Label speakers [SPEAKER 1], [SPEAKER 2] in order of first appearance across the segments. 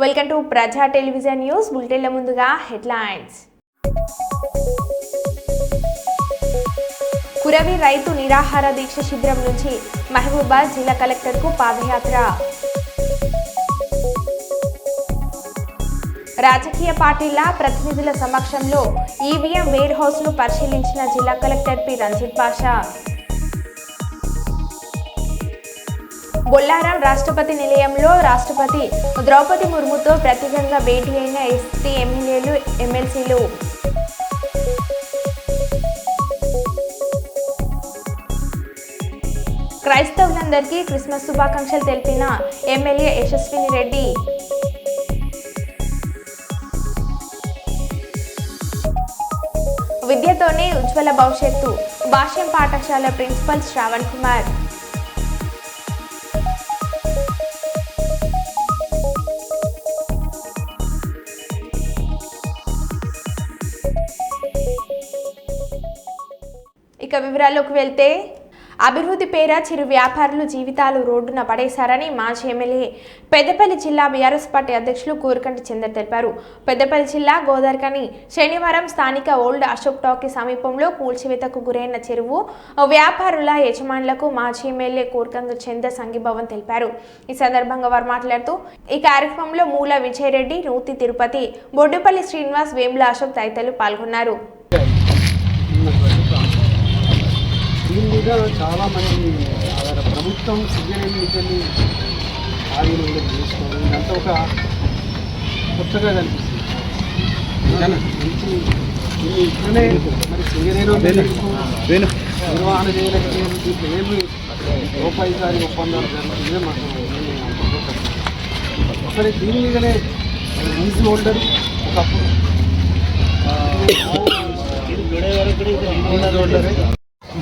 [SPEAKER 1] Welcome to ప్రజా television news బులెటిన్ల ముందుగా headlines. Kuravi రైతు నిరాహార దీక్ష శిబిరం నుంచి మహబూబాబాద్ జిల్లా కలెక్టర్కు పాదయాత్ర. రాజకీయ పార్టీల ప్రతినిధుల సమక్షంలో ఈవీఎం వేర్ హౌస్ను పరిశీలించిన జిల్లా కలెక్టర్ పి రంజిత్ బాషా. బొల్లారం రాష్ట్రపతి నిలయంలో రాష్ట్రపతి ద్రౌపది ముర్ముతో ప్రత్యేకంగా భేటీ అయిన ఎస్టీ ఎమ్మెల్యేలు ఎమ్మెల్సీలు. క్రైస్తవులందరికీ క్రిస్మస్ శుభాకాంక్షలు తెలిపిన ఎమ్మెల్యే యశస్విని రెడ్డి. విద్యతోనే ఉజ్వల భవిష్యత్తు భాష్యం పాఠశాల ప్రిన్సిపల్ శ్రావణ్ కుమార్. ఇక వివరాల్లోకి వెళ్తే, అభివృద్ధి పేర చిరు వ్యాపారులు జీవితాలు రోడ్డున పడేశారని మాజీ ఎమ్మెల్యే పెద్దపల్లి జిల్లా బీఆర్ఎస్ పార్టీ అధ్యక్షులు కూరకంటి చందర్ తెలిపారు. పెద్దపల్లి జిల్లా గోదార్కని శనివారం స్థానిక ఓల్డ్ అశోక్ టాకీ సమీపంలో కూల్చివేతకు గురైన చెరువు వ్యాపారుల యజమానులకు మాజీ ఎమ్మెల్యే కూరకంటి చందర్ సంఘీభావం తెలిపారు. ఈ సందర్భంగా వారు మాట్లాడుతూ, ఈ కార్యక్రమంలో మూల విజయరెడ్డి, నూతి తిరుపతి, బొడ్డుపల్లి శ్రీనివాస్, వేముల అశోక్ తదితరులు పాల్గొన్నారు.
[SPEAKER 2] దీని మీద చాలామంది ప్రభుత్వం సింగరేణి నిధుల్ని ఆధీనంలో చేసుకోవడం ఇదంతా ఒక కొత్తగా కనిపిస్తుంది. మంచి ఇట్లనే మరి సింగరేణి నిర్వహణ చేయలేకపోయారు. దీంట్లో ఏమి రూపాయిసారి ఒప్పందాలు జరుగుతుందే మాకు ఒకసారి దీని మీదనే లీజ్ హోల్డర్ ఒకప్పుడు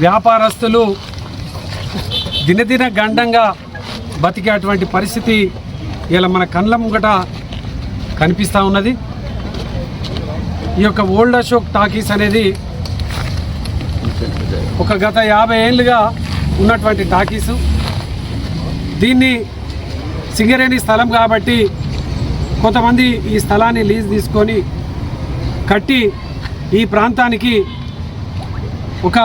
[SPEAKER 2] వ్యాపారస్తులు దినదిన గండంగా బతికేటువంటి పరిస్థితి ఇలా మన కళ్ళ ముంగట కనిపిస్తూ ఉన్నది. ఈ యొక్క ఓల్డ్ అశోక్ టాకీస్ అనేది ఒక గత 50 ఏళ్ళుగా ఉన్నటువంటి టాకీసు. దీన్ని సింగరేణి స్థలం కాబట్టి కొంతమంది ఈ స్థలాన్ని లీజ్ తీసుకొని కట్టి ఈ ప్రాంతానికి ఒక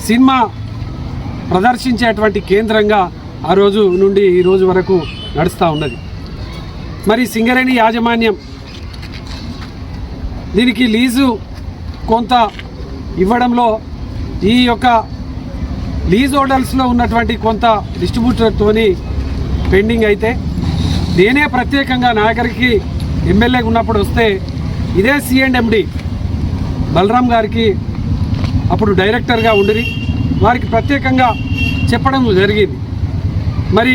[SPEAKER 2] సినిమా ప్రదర్శించేటువంటి కేంద్రంగా ఆ రోజు నుండి ఈ రోజు వరకు నడుస్తూ ఉన్నది. మరి సింగరేణి యాజమాన్యం దీనికి లీజు కొంత ఇవ్వడంలో ఈ యొక్క లీజ్ హోల్డర్స్లో ఉన్నటువంటి కొంత డిస్ట్రిబ్యూటర్తోని పెండింగ్ అయితే, నేనే ప్రత్యేకంగా నా దగ్గరికి ఎమ్మెల్యేగా ఉన్నప్పుడు వస్తే ఇదే C&MD బలరాం గారికి అప్పుడు డైరెక్టర్గా ఉండి వారికి ప్రత్యేకంగా చెప్పడం జరిగింది. మరి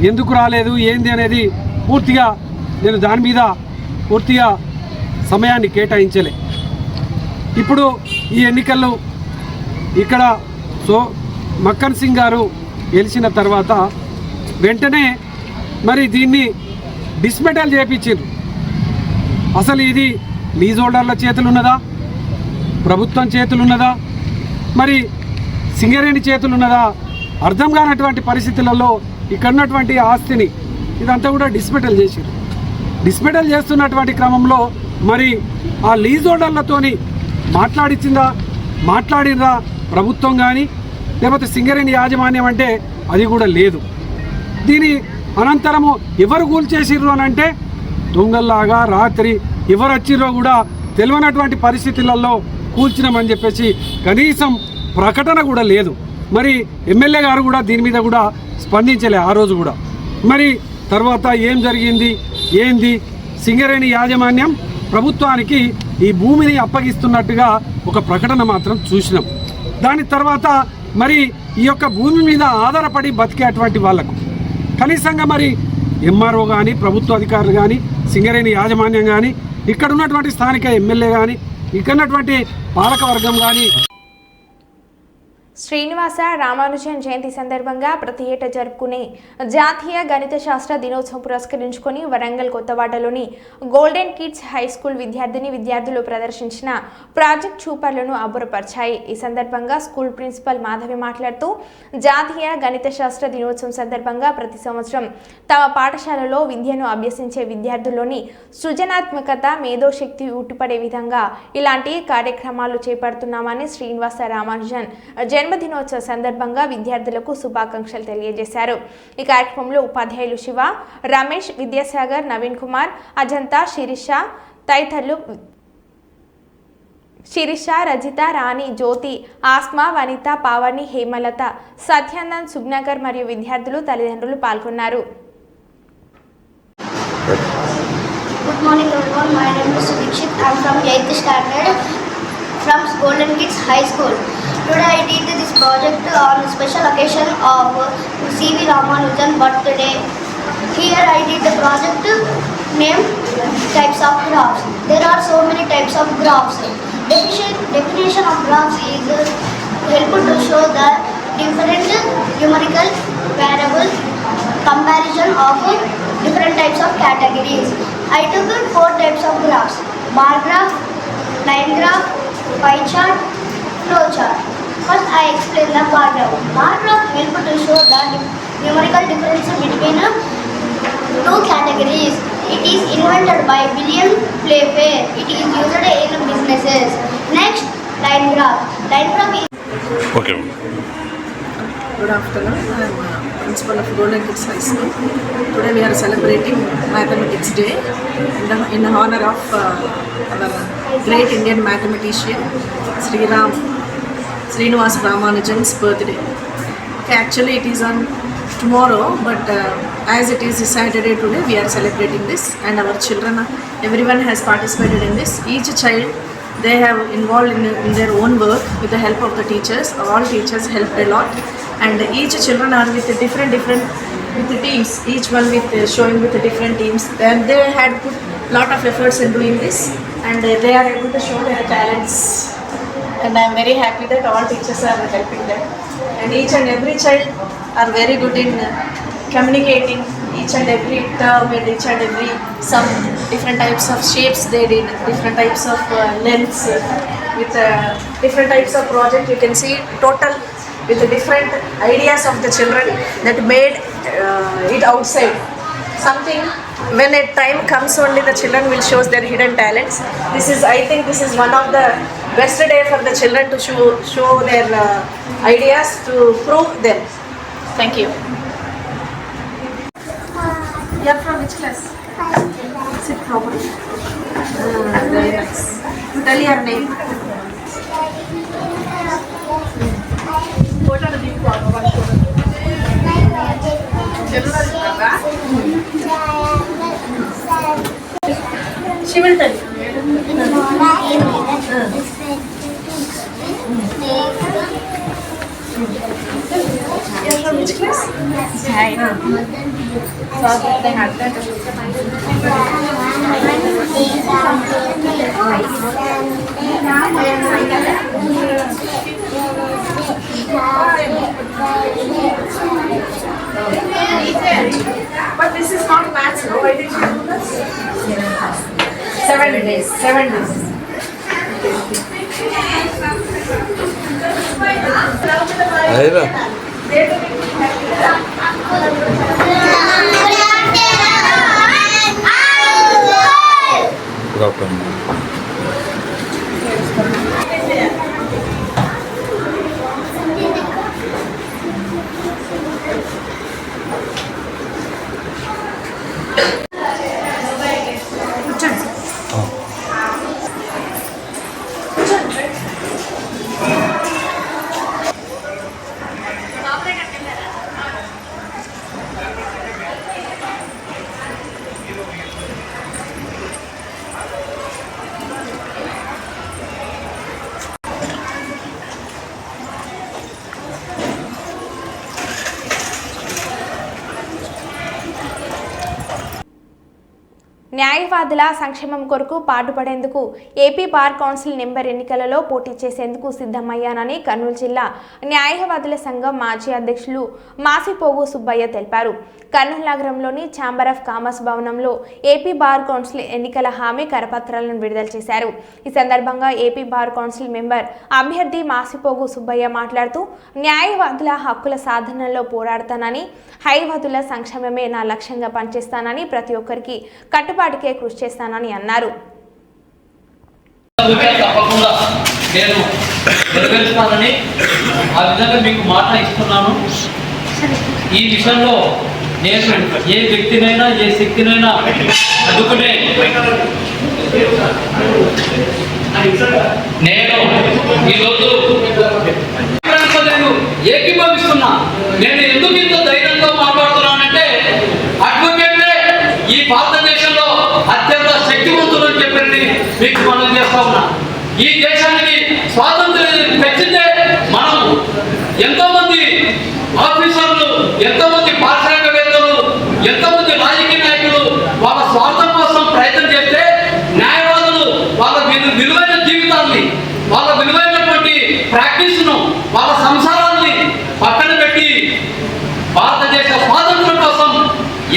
[SPEAKER 2] ఎందుకు రాలేదు ఏంది అనేది పూర్తిగా నేను దాని మీద పూర్తిగా సమయాన్ని కేటాయించలే. ఇప్పుడు ఈ ఎన్నికల్లో ఇక్కడ మక్కన్ సింగ్ గారు గెలిచిన తర్వాత వెంటనే మరి దీన్ని డిస్మెటల్ చేయించారు. అసలు ఇది లీజ్ హోల్డర్ల చేతులు ఉన్నదా, ప్రభుత్వం చేతులు ఉన్నదా, మరి సింగరేణి చేతులు ఉన్నదా అర్థం కానటువంటి పరిస్థితులలో ఇక్కడ ఉన్నటువంటి ఆస్తిని ఇదంతా కూడా డిస్మెటల్ చేశారు. డిస్మెటల్ చేస్తున్నటువంటి క్రమంలో మరి ఆ లీజ్ హోల్డర్లతోని మాట్లాడినరా ప్రభుత్వం కానీ లేకపోతే సింగరేణి యాజమాన్యం అంటే అది కూడా లేదు. దీని అనంతరము ఎవరు కూల్చేసిర్రు అని అంటే దొంగల్లాగా రాత్రి ఎవరు వచ్చిర్రో కూడా తెలియనటువంటి పరిస్థితులలో కూల్చినామని చెప్పేసి కనీసం ప్రకటన కూడా లేదు. మరి ఎమ్మెల్యే గారు కూడా దీని మీద కూడా స్పందించలే ఆ రోజు కూడా. మరి తర్వాత ఏం జరిగింది ఏంది, సింగరేణి యాజమాన్యం ప్రభుత్వానికి ఈ భూమిని అప్పగిస్తున్నట్టుగా ఒక ప్రకటన మాత్రం చూసినాం. దాని తర్వాత మరి ఈ యొక్క భూమి మీద ఆధారపడి బతికేటువంటి వాళ్లకు కనీసంగా మరి ఎంఆర్ఓ కానీ, ప్రభుత్వ అధికారులు కానీ, సింగరేణి యాజమాన్యం కానీ, ఇక్కడ ఉన్నటువంటి స్థానిక ఎమ్మెల్యే కానీ, ఇక్కడ ఉన్నటువంటి పాలకవర్గం కానీ
[SPEAKER 1] శ్రీనివాస రామానుజన్ జయంతి సందర్భంగా ప్రతి ఏటా జరుపుకునే జాతీయ గణిత శాస్త్ర దినోత్సవం పురస్కరించుకొని వరంగల్ కొత్తవాడలోని గోల్డెన్ కిడ్స్ హై స్కూల్ విద్యార్థులు ప్రదర్శించిన ప్రాజెక్ట్ చూపర్లను అబ్బురపరిచాయి. ఈ సందర్భంగా స్కూల్ ప్రిన్సిపల్ మాధవి మాట్లాడుతూ జాతీయ గణిత శాస్త్ర దినోత్సవం సందర్భంగా ప్రతి సంవత్సరం తమ పాఠశాలలో విద్యను అభ్యసించే విద్యార్థుల్లోని సృజనాత్మకత మేధోశక్తి ఉట్టిపడే విధంగా ఇలాంటి కార్యక్రమాలు చేపడుతున్నామని శ్రీనివాస రామానుజన్ జన్మదినోత్సవ సందర్భంగా విద్యార్థులకు శుభాకాంక్షలు తెలియజేశారు. ఈ కార్యక్రమంలో ఉపాధ్యాయులు శివ, రమేష్, విద్యాసాగర్, నవీన్ కుమార్, అజంతా, శిరీష, రజిత, రాణి, జ్యోతి, ఆస్మా, వనిత, పావని, హేమలత, సత్యానంద్, సుగ్నగర్ మరియు విద్యార్థులు తల్లిదండ్రులు పాల్గొన్నారు.
[SPEAKER 3] Good morning everyone, my name is Sudikshit. I am from 8th standard from Golden Kids High School. Today I did this project on a special occasion of C.V. Ramanujan birthday. Here I did the project named types of graphs. There are so many types of graphs. Definition of graphs is helpful to show the different numerical variable comparison of different types of categories. I took 4 types of graphs: bar graph, line graph, pie chart, flow chart. First I explain the bar graph. Bar graph helps to show the numerical difference between 2 categories. It is invented by William Playfair. It is used in businesses. Next, line graph. Line graph is
[SPEAKER 4] Okay.
[SPEAKER 5] Good afternoon. I am principal of Golden Kids High School. Today we are celebrating Mathematics Day in honor of our great Indian mathematician Srinivasa Ramanujan's birthday. Okay, actually it is on tomorrow, but as it is Saturday today, we are celebrating this, and our children, everyone has participated in this. Each child, they have involved in their own work with the help of the teachers. All teachers helped a lot, and each children are with different with the teams, each one with showing with the different teams, and they had put lot of efforts in doing this, and they are able to show their talents, and I am very happy that all teachers are helping them, and each and every child are very good in communicating each and every term and each and every some different types of shapes they did, different types of lengths with different types of project. You can see total with the different ideas of the children that made it outside. Something when a time comes only the children will show their hidden talents. I think this is one of the best day for the children to show their ideas to prove them. Thank you. You are from which class? Sit properly. Very nice. You tell your name. What are the big ones? She will tell you. You are from which class? Hi. So they had that. But this is not maths, no? Why did you do this? 7 days. 7 days.
[SPEAKER 4] Ayra. Good afternoon.
[SPEAKER 1] న్యాయవాదుల సంక్షేమం కొరకు పాటుపడేందుకు AP bar council number ఎన్నికలలో పోటీ చేసేందుకు సిద్ధమయ్యానని కర్నూలు జిల్లా న్యాయవాదుల సంఘం మాజీ అధ్యక్షులు మాసిపోగు సుబ్బయ్య తెలిపారు. కర్నూలు నగరంలోని ఛాంబర్ ఆఫ్ కామర్స్ భవనంలో ఏపీ బార్ కౌన్సిల్ ఎన్నికల హామీ కరపత్రాలను విడుదల చేశారు. ఈ సందర్భంగా ఏపీ బార్ కౌన్సిల్ మెంబర్ అభ్యర్థి మాసిపోగు సుబ్బయ్య మాట్లాడుతూ న్యాయవాదుల హక్కుల సాధనలో పోరాడతానని, న్యాయవాదుల సంక్షేమమే నా లక్ష్యంగా పనిచేస్తానని, ప్రతి ఒక్కరికి కట్టుబాటుకే కృషి చేస్తానని అన్నారు.
[SPEAKER 6] తప్పకుండా నేను నెరవేర్చుతానని ఆ విధంగా మీకు మాట ఇస్తున్నాను. ఈ విషయంలో నేను ఏ వ్యక్తినైనా ఏ శక్తినైనా అడ్డుకునే నేను ఈరోజు ఏకీభవిస్తున్నా. నేను ఎందుకు ఇంత ధైర్యంతో మాట్లాడుతున్నానంటే అడ్వకేట్లే ఈ భారతదేశంలో అత్యంత శక్తివంతులు అని చెప్పి మీకు మనం చేస్తా ఉన్నా. ఈ దేశానికి స్వాతంత్ర్యం తెచ్చిందే మనం. ఎంతో మంది ఆఫీసర్లు, ఎంతో మంది పారిశ్రామికవేత్తలు, ఎంతో మంది రాజకీయ నాయకులు వాళ్ళ స్వార్థం కోసం ప్రయత్నం చేస్తే న్యాయవాదులు వాళ్ళ విలువైన జీవితాన్ని, వాళ్ళ విలువైనటువంటి ప్రాక్టీస్ను, వాళ్ళ సంసారాన్ని పక్కన పెట్టి భారతదేశ స్వాతంత్రం కోసం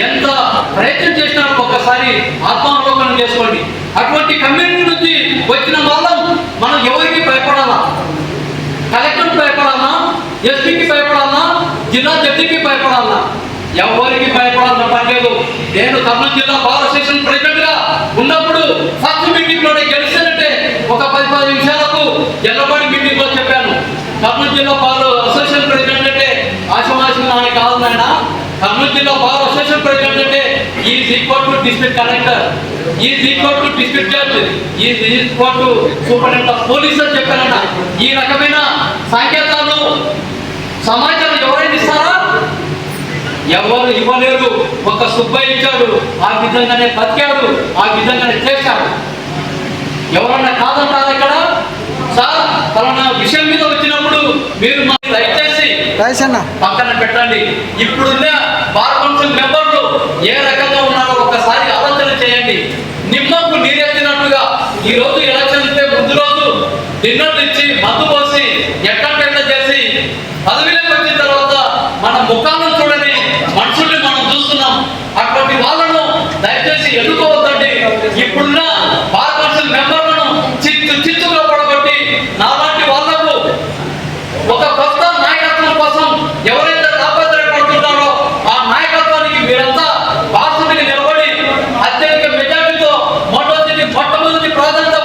[SPEAKER 6] ఎంత ప్రయత్నం చేసినా ఒక్కసారి ఆత్మావలోకనం చేసుకోండి. అటువంటి కమ్యూనిటీ నుంచి వచ్చిన వాళ్ళం మనం ఎవరికి భయపడాలా? కలెక్టర్కి భయపడాలా? ఎస్పీకి భయపడాలా? జిల్లా జడ్జికి భయపడాలా? ఎవరికి భయపడాల్సిన పని లేదు. నేను కర్నూలు జిల్లా బార్ అసోసియేషన్ ప్రెసిడెంట్ గా ఉన్నప్పుడు ఫస్ట్ మీటింగ్ లోనే గెలిచానంటే ఒక 10 నిమిషాలకు ఎల్లబడి మీటింగ్ లో చెప్పాను. కర్నూలు జిల్లా బార్ అసోసియేషన్ ప్రెసిడెంట్ అంటే ఆశమాశం అని కాదు నాయన. కర్నూలు జిల్లా బార్ అసోసియేషన్ ప్రెసిడెంట్ అంటే is equal to district collector, is equal to district judge, is equal to superintendent of police అని చెప్పారన్న. ఈ రకమైన సంకేతాలు సమాచారం ఎవరైనా ఇస్తారా? ఎవరు ఇవ్వలేరు. ఒక సుబ్బయ్య ఇచ్చాడు, ఆ విధంగానే బతికాడు, ఆ విధంగానే చేశాడు. ఎవరన్నా కాదంటారా ఇక్కడ? సార్ పలానా విషయం మీద వచ్చినప్పుడు మీరు దయచేసి పక్కన పెట్టండి. ఇప్పుడున్న బార్ కౌన్సిల్ మెంబర్లు ఏ రకంగా ఉన్నారో ఒకసారి ఆలోచన చేయండి. నిమ్మకు నీరెత్తినట్టుగా ఈ రోజు ఎలక్షన్ ఇస్తే ముందు రోజు డిన్నర్లు ఇచ్చి మద్దు పోసి ఎట్లా చేసి పదవిలోకి వచ్చిన తర్వాత మన ముఖాలను చూడని మనుషుల్ని మనం చూస్తున్నాం. అటువంటి వాళ్ళను దయచేసి ఎన్నుకోవద్దండి. ఇప్పుడున్న బార్ కౌన్సిల్ మెంబర్లను చిచ్చుగా పడగొట్టి నాలాంటి వాళ్లకు ఒక కొత్త నాయకత్వం కోసం ఎవరైతే తాపత్రయపడుతున్నారో ఆ నాయకత్వానికి మీరంతా బాసుడికి నిలబడి అత్యధిక మెజార్టీతో మొట్టమొదటి ప్రాధాన్యత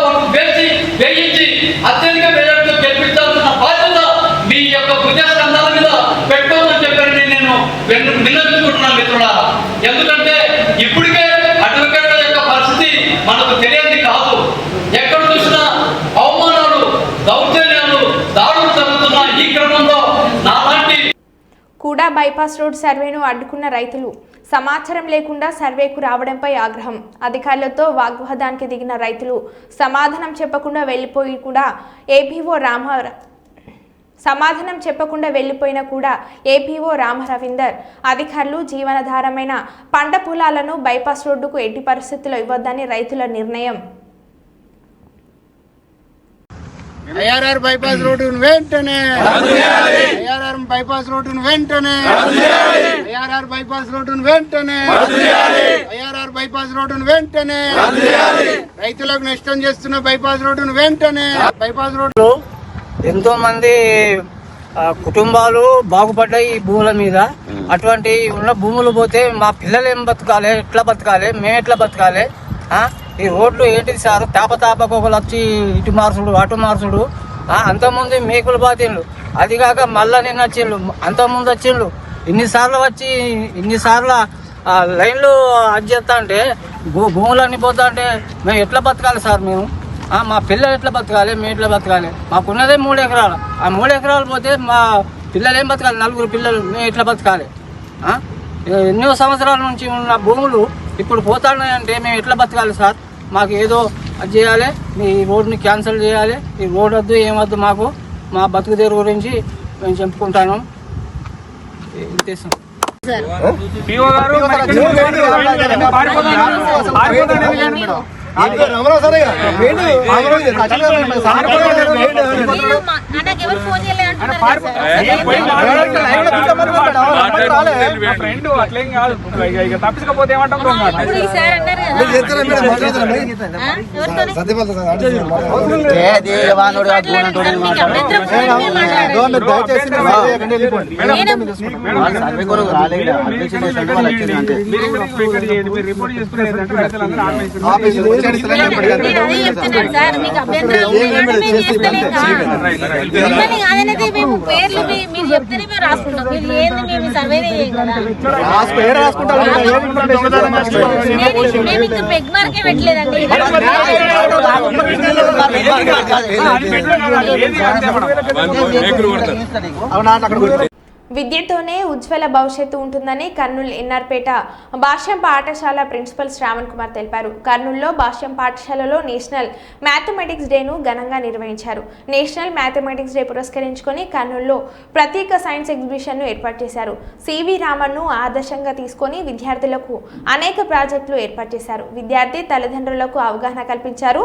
[SPEAKER 6] వేయించి అత్యధిక మెజార్టీతో గెలిపించాల్సిన బాధ్యత మీ యొక్క భుజస్కంధాల మీద పెట్టుకోమని చెప్పారని నేను విన్నవించుకుంటున్నాను మిత్రులారా. ఎందుకంటే ఇప్పటికే అడ్వకేట్ల యొక్క పరిస్థితి మనకు తెలియదు కాదు. ఎక్కడ చూసినా అవమానాలు, దౌర్జన్యాలు, దాడులు జరుగుతున్న ఈ క్రమంలో నాలాంటి
[SPEAKER 1] కూడా బైపాస్ రోడ్ సర్వేను అడ్డుకున్న రైతులు సమాచారం లేకుండా సర్వేకు రావడంపై ఆగ్రహం. అధికారులతో వాగ్వాదానికి దిగిన రైతులు సమాధానం చెప్పకుండా వెళ్ళిపోయినా కూడా ఏపీఓ రామరవీందర్ అధికారులు జీవనాధారమైన పంట పొలాలను బైపాస్ రోడ్డుకు ఎట్టి పరిస్థితుల్లో ఇవ్వొద్దని రైతుల నిర్ణయం.
[SPEAKER 7] ఐఆర్ఆర్ బైపాస్ రోడ్డును వెంటనే, ఐఆర్ఆర్ బైపాస్ రోడ్డును వెంటనే, ఐఆర్ఆర్ బైపాస్ రోడ్డును వెంటనే, ఐఆర్ఆర్ బైపాస్ రోడ్డును వెంటనే, రైతులకు నష్టం చేస్తున్న బైపాస్ రోడ్డును వెంటనే. బైపాస్ రోడ్డు
[SPEAKER 8] ఎంతో మంది కుటుంబాలు బాగుపడ్డాయి ఈ భూముల మీద. అటువంటి ఉన్న భూములు పోతే మా పిల్లలు ఏం బతకాలి, ఎట్లా బతకాలి, మేము ఎట్లా బతకాలి? ఈ రోడ్లు ఏంటిది సార్? తాపకోకలు వచ్చి ఇటు మార్చుడు అటు మార్చుడు. అంతకుముందు మేకులు బాతిండ్లు, అది కాక మళ్ళా నిన్న వచ్చిండ్లు, అంతకుముందు వచ్చిండ్లు. ఇన్నిసార్లు లైన్లు అది చేస్తా అంటే భూములన్నీ పోతా అంటే మేము ఎట్లా బతకాలి సార్? మేము మా పిల్లలు ఎట్లా బతకాలి, మేము ఎట్లా బతకాలి? మాకున్నదే 3 ఎకరాలు. ఆ 3 ఎకరాలు పోతే మా పిల్లలు ఏం బతకాలి? 4 పిల్లలు మేము ఎట్లా బతకాలి? ఎన్నో సంవత్సరాల నుంచి ఉన్న భూములు ఇప్పుడు పోతాయంటే మేము ఎట్లా బతకాలి సార్? మాకు ఏదో అది చేయాలి, మీ రోడ్ని క్యాన్సిల్ చేయాలి. ఈ రోడ్ వద్దు, ఏమొద్దు, మాకు మా బతుకు తెరువు గురించి మేము చెప్పుకుంటాను. ఉద్దేశం
[SPEAKER 2] పిఓ గారు ఫ్రెండ్ అట్లేం కాదు, ఇక తప్పించకపోతే ఏమంటాం. రిపోర్ట్ చేసుకునే
[SPEAKER 9] సార్ మీకు అభ్యంతరం మేము పేర్లు మీరు చెప్తేనే మేము రాసుకుంటాం. మీరు ఏంది మేము సర్వే చేయం కదా, మేము ఇంకా పెగ్ మార్కే పెట్టలేదండి.
[SPEAKER 1] విద్యతోనే ఉజ్వల భవిష్యత్తు ఉంటుందని కర్నూలు ఎన్ఆర్పేట భాష్యం పాఠశాల ప్రిన్సిపల్ శ్రావణ్ కుమార్ తెలిపారు. కర్నూలులో భాష్యం పాఠశాలలో నేషనల్ మ్యాథమెటిక్స్ డేను ఘనంగా నిర్వహించారు. నేషనల్ మ్యాథమెటిక్స్ డే పురస్కరించుకొని కర్నూలులో ప్రత్యేక సైన్స్ ఎగ్జిబిషన్ను ఏర్పాటు చేశారు. సివి రామన్ను ఆదర్శంగా తీసుకొని విద్యార్థులకు అనేక ప్రాజెక్టులు ఏర్పాటు చేశారు. విద్యార్థి తల్లిదండ్రులకు అవగాహన కల్పించారు.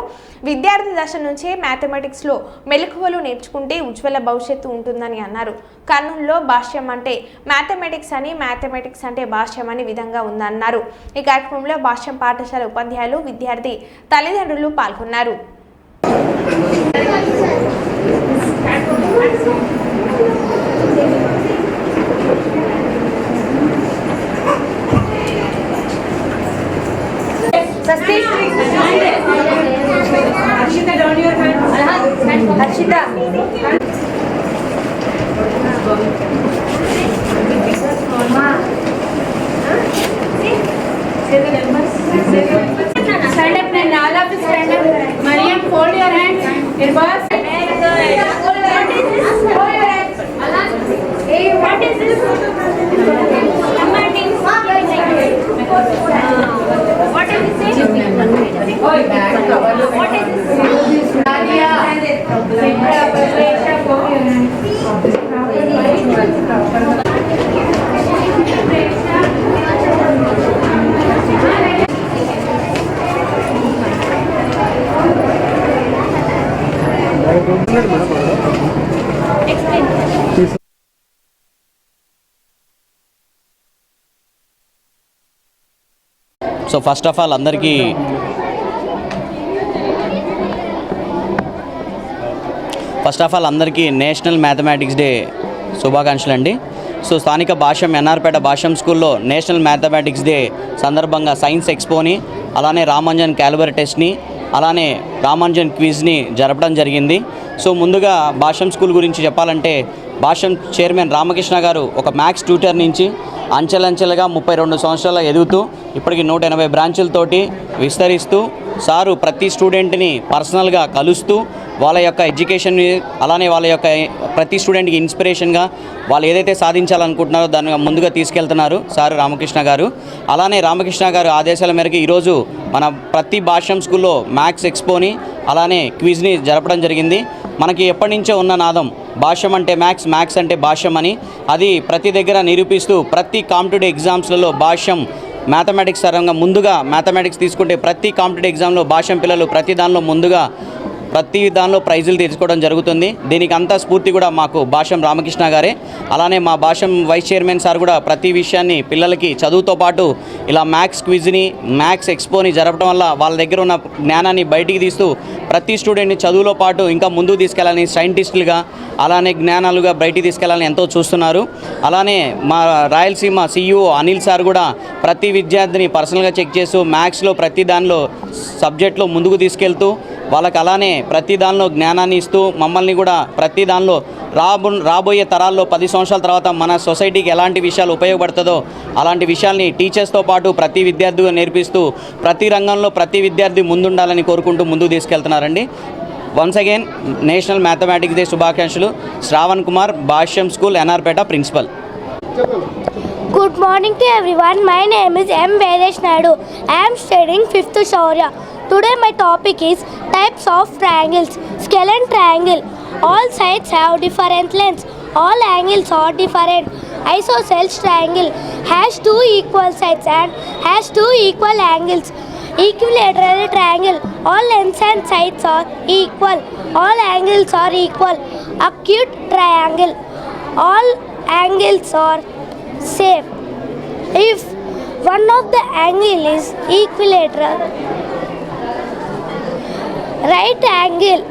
[SPEAKER 1] విద్యార్థి దశ నుంచే మ్యాథమెటిక్స్లో మెలకువలు నేర్చుకుంటే ఉజ్వల భవిష్యత్తు ఉంటుందని అన్నారు. కర్నూలులో భాష్యం అంటే మ్యాథమెటిక్స్ అని, మ్యాథమెటిక్స్ అంటే భాష్యం అని విధంగా ఉందన్నారు. ఈ కార్యక్రమంలో భాష్యం పాఠశాల ఉపాధ్యాయులు, విద్యార్థి తల్లిదండ్రులు పాల్గొన్నారు.
[SPEAKER 9] Stand up and all of you stand up. Mariam, hold your hands. Irbas. What is this? What is this? What is this? Nadia.
[SPEAKER 10] So first of all అందరికీ నేషనల్ మ్యాథమెటిక్స్ డే శుభాకాంక్షలు అండి. సో స్థానిక భాష్యం ఎన్ఆర్పేట భాష్యం స్కూల్లో national mathematics day సందర్భంగా science ఎక్స్పోని, అలానే Ramanjan calibre టెస్ట్ని, అలానే రామాంజన్ క్విజ్ని జరపడం జరిగింది. సో ముందుగా భాష్యం స్కూల్ గురించి చెప్పాలంటే భాష్యం చైర్మన్ రామకృష్ణ గారు ఒక మ్యాథ్స్ ట్యూటర్ నుంచి అంచెలంచెలుగా 32 సంవత్సరాలు ఎదుగుతూ ఇప్పటికి 180 బ్రాంచులతోటి విస్తరిస్తూ సారు ప్రతి స్టూడెంట్ని పర్సనల్గా కలుస్తూ వాళ్ళ యొక్క ఎడ్యుకేషన్ని, అలానే వాళ్ళ యొక్క ప్రతి స్టూడెంట్కి ఇన్స్పిరేషన్గా వాళ్ళు ఏదైతే సాధించాలనుకుంటున్నారో దాన్ని ముందుగా తీసుకెళ్తున్నారు సారు రామకృష్ణ గారు. అలానే రామకృష్ణ గారు ఆదేశాల మేరకు ఈరోజు మన ప్రతి భాష్యం స్కూల్లో మ్యాథ్స్ ఎక్స్పోని, అలానే క్విజ్ని జరపడం జరిగింది. మనకి ఎప్పటి నుంచో ఉన్న నాదం భాష్యం అంటే మ్యాథ్స్, మ్యాథ్స్ అంటే భాష్యం అని, అది ప్రతి దగ్గర నిరూపిస్తూ ప్రతి కాంపిటేటివ్ ఎగ్జామ్స్లలో భాష్యం మ్యాథమెటిక్స్ పరంగా ముందుగా మ్యాథమెటిక్స్ తీసుకుంటే ప్రతి కాంపిటేటివ్ ఎగ్జామ్లో భాష్యం పిల్లలు ప్రతి దానిలో ప్రైజులు తీసుకోవడం జరుగుతుంది. దీనికి అంతా స్ఫూర్తి కూడా మాకు భాష్యం రామకృష్ణ గారే. అలానే మా భాష్యం వైస్ చైర్మన్ సార్ కూడా ప్రతి విషయాన్ని పిల్లలకి చదువుతో పాటు ఇలా మ్యాథ్స్ క్విజ్ని, మ్యాథ్స్ ఎక్స్పోని జరపడం వల్ల వాళ్ళ దగ్గర ఉన్న జ్ఞానాన్ని బయటికి తీస్తూ ప్రతి స్టూడెంట్ని చదువులో పాటు ఇంకా ముందుకు తీసుకెళ్ళాలని, సైంటిస్టులుగా అలానే జ్ఞానాలుగా బయటికి తీసుకెళ్ళాలని ఎంతో చూస్తున్నారు. అలానే మా రాయలసీమ CEO అనిల్ సార్ కూడా ప్రతి విద్యార్థిని పర్సనల్గా చెక్ చేస్తూ మ్యాథ్స్లో ప్రతి దానిలో సబ్జెక్ట్లో ముందుకు తీసుకెళ్తూ వాళ్ళకి అలానే ప్రతి దానిలో జ్ఞానాన్ని ఇస్తూ మమ్మల్ని కూడా ప్రతి దానిలో రాబోయే తరాల్లో 10 సంవత్సరాల తర్వాత మన సొసైటీకి ఎలాంటి విషయాలు ఉపయోగపడుతుందో అలాంటి విషయాల్ని టీచర్స్తో పాటు ప్రతి విద్యార్థిగా నేర్పిస్తూ ప్రతి రంగంలో ప్రతి విద్యార్థి ముందుండాలని కోరుకుంటూ ముందుకు తీసుకెళ్తున్నారండి. Once again national mathematics day శుభాకాంక్షలు. Sravan Kumar, Bhashyam school, NR Peta principal.
[SPEAKER 3] Good morning to everyone. My name is M. Vedesh Naidu. I am studying 5th Shaurya. Today my topic is types of triangles. Scalene triangle. All sides have different lengths. All angles are different. Isosceles triangle has two equal sides and has two equal angles. Equilateral triangle, all lengths and sides are equal, all angles are equal. Acute triangle, all angles are same. If one of the angle is equilateral, right angled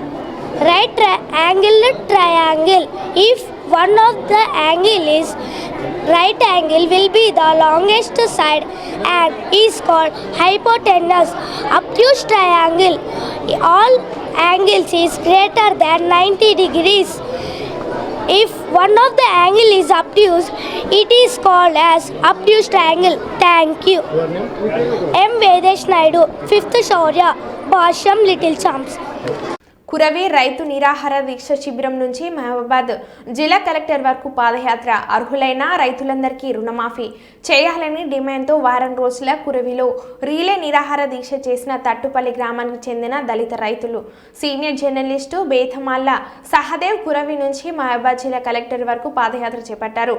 [SPEAKER 3] triangle, if one of the angle is right angle will be the longest side and is called hypotenuse. Obtuse triangle, all angles is greater than 90 degrees. If one of the angle is obtuse, it is called as obtuse triangle. Thank you. M. Vedesh Naidu, 5th Shaurya, Bhashyam, Little Champs.
[SPEAKER 1] Kuravi రైతు నిరాహార దీక్ష శిబిరం నుంచి మహబూబాద్ జిల్లా collector వరకు పాదయాత్ర. అర్హులైన రైతులందరికీ రుణమాఫీ చేయాలని డిమాండ్తో వారం రోజుల కురవిలో రీలే నిరాహార దీక్ష చేసిన తట్టుపల్లి గ్రామానికి చెందిన దళిత రైతులు. సీనియర్ జర్నలిస్టు బేతమాల్ల సహదేవ్ కురవి నుంచి మహబూబాద్ జిల్లా కలెక్టర్ వరకు పాదయాత్ర చేపట్టారు.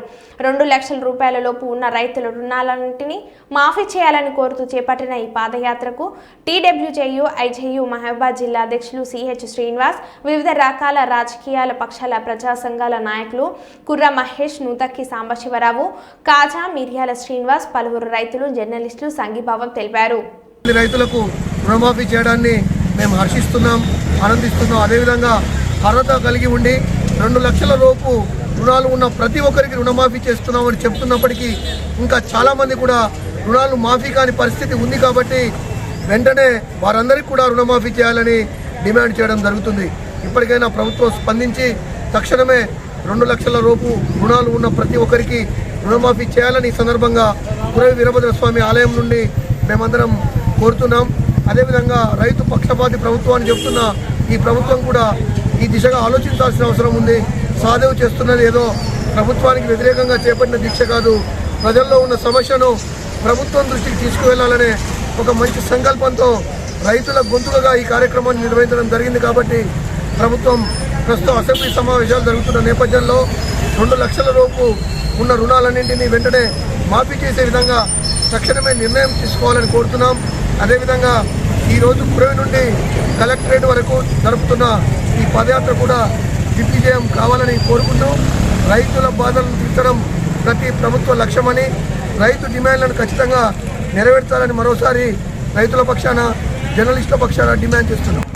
[SPEAKER 1] 2 లక్షల రూపాయల లోపు ఉన్న రైతుల రుణాలన్నింటినీ మాఫీ చేయాలని కోరుతూ చేపట్టిన ఈ పాదయాత్రకు టీడబ్ల్యూజేయు ఐజేయు మహబూబాద్ జిల్లా అధ్యక్షులు సిహెచ్ శ్రీనివాస్, వివిధ రకాల రాజకీయాల పక్షాల ప్రజా సంఘాల నాయకులు కుర్ర మహేష్, నూతక్కి సాంబశివరావు, కాజా, మిర్యాల శ్రీనివాస్, పలువురు రైతులు, జర్నలిస్టులు సంఘీభావం తెలిపారు.
[SPEAKER 7] రైతులకు రుణమాఫీ చేయడాన్ని మేము హర్షిస్తున్నాం, ఆనందిస్తున్నాం. అదేవిధంగా అర్హత కలిగి ఉండి 2 లక్షల లోపు రుణాలు ఉన్న ప్రతి ఒక్కరికి రుణమాఫీ చేస్తున్నామని చెప్తున్నప్పటికీ ఇంకా చాలామంది కూడా రుణాలు మాఫీ కాని పరిస్థితి ఉంది. కాబట్టి వెంటనే వారందరికీ కూడా రుణమాఫీ చేయాలని డిమాండ్ చేయడం జరుగుతుంది. ఇప్పటికైనా ప్రభుత్వం స్పందించి తక్షణమే 2 లక్షల లోపు రుణాలు ఉన్న ప్రతి ఒక్కరికి రుణమాఫీ చేయాలని ఈ సందర్భంగా కురవి వీరభద్ర స్వామి ఆలయం నుండి మేమందరం కోరుతున్నాం. అదేవిధంగా రైతు పక్షపాతి ప్రభుత్వాన్ని చెప్తున్న ఈ ప్రభుత్వం కూడా ఈ దిశగా ఆలోచించాల్సిన అవసరం ఉంది. సాధేవ్ చేస్తున్నది ఏదో ప్రభుత్వానికి వ్యతిరేకంగా చేపట్టిన దీక్ష కాదు, ప్రజల్లో ఉన్న సమస్యను ప్రభుత్వం దృష్టికి తీసుకువెళ్లాలనే ఒక మంచి సంకల్పంతో రైతుల గొంతుకగా ఈ కార్యక్రమాన్ని నిర్వహించడం జరిగింది. కాబట్టి ప్రభుత్వం ప్రస్తుతం అసెంబ్లీ సమావేశాలు జరుగుతున్న నేపథ్యంలో 2 లక్షల లోపు ఉన్న రుణాలన్నింటినీ వెంటనే మాఫీ చేసే విధంగా తక్షణమే నిర్ణయం తీసుకోవాలని కోరుతున్నాం. అదేవిధంగా ఈరోజు కురవి నుండి కలెక్టరేట్ వరకు జరుపుతున్న ఈ పదయాత్ర కూడా దిగ్విజయం కావాలని కోరుకుంటూ రైతుల బాధలను తీర్చడం ప్రతి ప్రభుత్వ లక్ష్యమని, రైతు డిమాండ్లను ఖచ్చితంగా నెరవేర్చాలని మరోసారి రైతుల పక్షాన, జర్నలిస్టుల పక్షాన డిమాండ్ చేస్తున్నాం.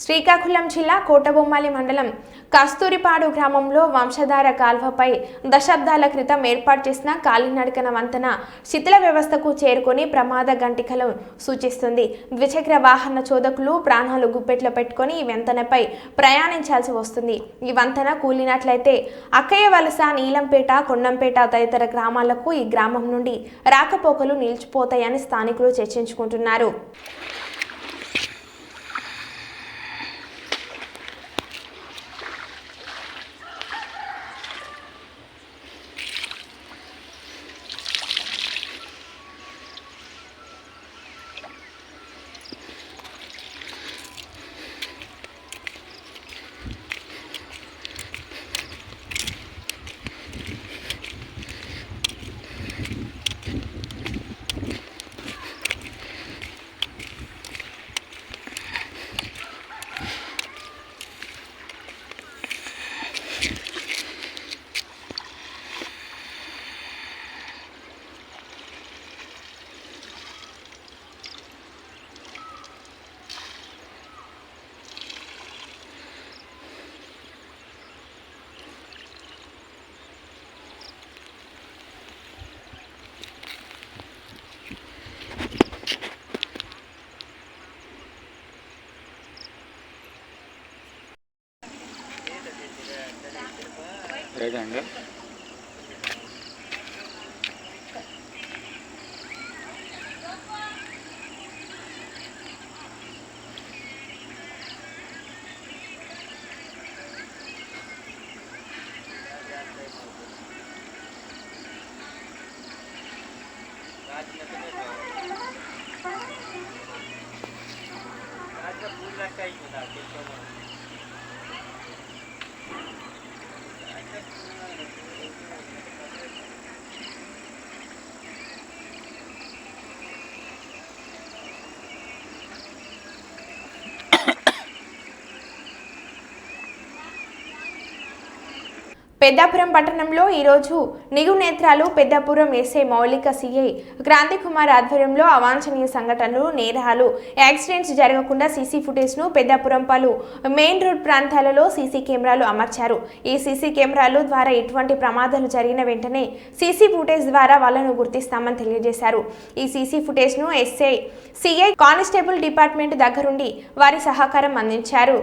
[SPEAKER 1] శ్రీకాకుళం జిల్లా కోటబొమ్మాలి మండలం కస్తూరిపాడు గ్రామంలో వంశధార కాల్వపై దశాబ్దాల క్రితం ఏర్పాటు చేసిన కాలినడకన వంతెన శిథిల వ్యవస్థకు చేరుకొని ప్రమాద గంటికలు సూచిస్తుంది. ద్విచక్ర వాహన చోదకులు ప్రాణాలు గుప్పెట్లో పెట్టుకొని ఈ వంతెనపై ప్రయాణించాల్సి వస్తుంది. ఈ వంతెన కూలినట్లయితే అక్కయ్య వలస, నీలంపేట, కొండంపేట తదితర గ్రామాలకు ఈ గ్రామం నుండి రాకపోకలు నిలిచిపోతాయని స్థానికులు చర్చించుకుంటున్నారు.
[SPEAKER 8] రైట్ అండి.
[SPEAKER 1] పెద్దాపురం పట్టణంలో ఈరోజు నిగు నేత్రాలు పెద్దాపురం ఎస్ఐ మౌలిక సిఐ క్రాంతి కుమార్ ఆధ్వర్యంలో అవాంఛనీయ సంఘటనలు నేరాలు యాక్సిడెంట్స్ జరగకుండా సీసీ ఫుటేజ్ను పెద్దాపురం పలు మెయిన్ రోడ్ ప్రాంతాలలో సీసీ కెమెరాలు అమర్చారు. ఈ సీసీ కెమెరాలు ద్వారా ఎటువంటి ప్రమాదాలు జరిగిన వెంటనే సీసీ ఫుటేజ్ ద్వారా వాళ్ళను గుర్తిస్తామని తెలియజేశారు. ఈ సీసీ ఫుటేజ్ను ఎస్ఐ సిఐ కానిస్టేబుల్ డిపార్ట్మెంట్ దగ్గరుండి వారి సహకారం అందించారు.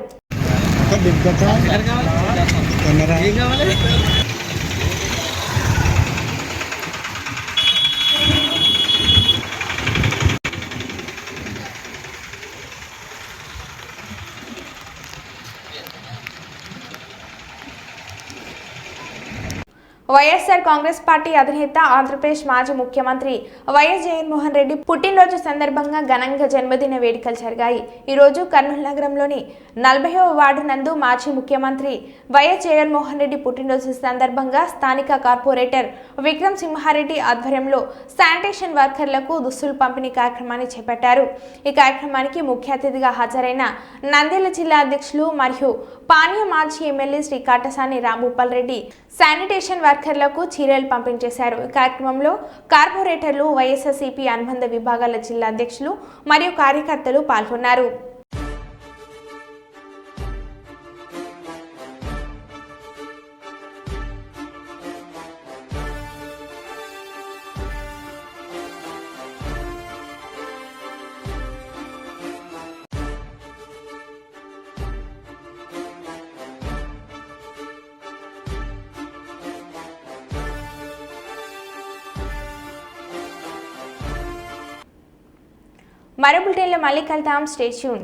[SPEAKER 1] వైఎస్ఆర్ కాంగ్రెస్ పార్టీ అధినేత ఆంధ్రప్రదేశ్ మాజీ ముఖ్యమంత్రి వైఎస్ జగన్మోహన్ రెడ్డి పుట్టినరోజు సందర్భంగా ఘనంగా జన్మదిన వేడుకలు జరిగాయి. ఈరోజు కర్నూలు నగరంలోని 40వ వార్డు నందు మాజీ ముఖ్యమంత్రి వైఎస్ జగన్మోహన్ రెడ్డి పుట్టినరోజు సందర్భంగా స్థానిక కార్పొరేటర్ విక్రమ్ సింహారెడ్డి ఆధ్వర్యంలో శానిటేషన్ వర్కర్లకు దుస్తులు పంపిణీ కార్యక్రమాన్ని చేపట్టారు. ఈ కార్యక్రమానికి ముఖ్య అతిథిగా హాజరైన నంద్యాల జిల్లా అధ్యక్షులు మరియు పాణ్య మాజీ ఎమ్మెల్యే శ్రీ కాటసాని రాంభూపాల్ రెడ్డి శానిటేషన్ వర్కర్లకు చీరలు పంపిణీ చేశారు. ఈ కార్యక్రమంలో కార్పొరేటర్లు, వైఎస్ఆర్సీపీ అనుబంధ విభాగాల జిల్లా అధ్యక్షులు మరియు కార్యకర్తలు పాల్గొన్నారు. మరో బులెటిన్లో మళ్ళీ కలుద్దాం. Stay tune.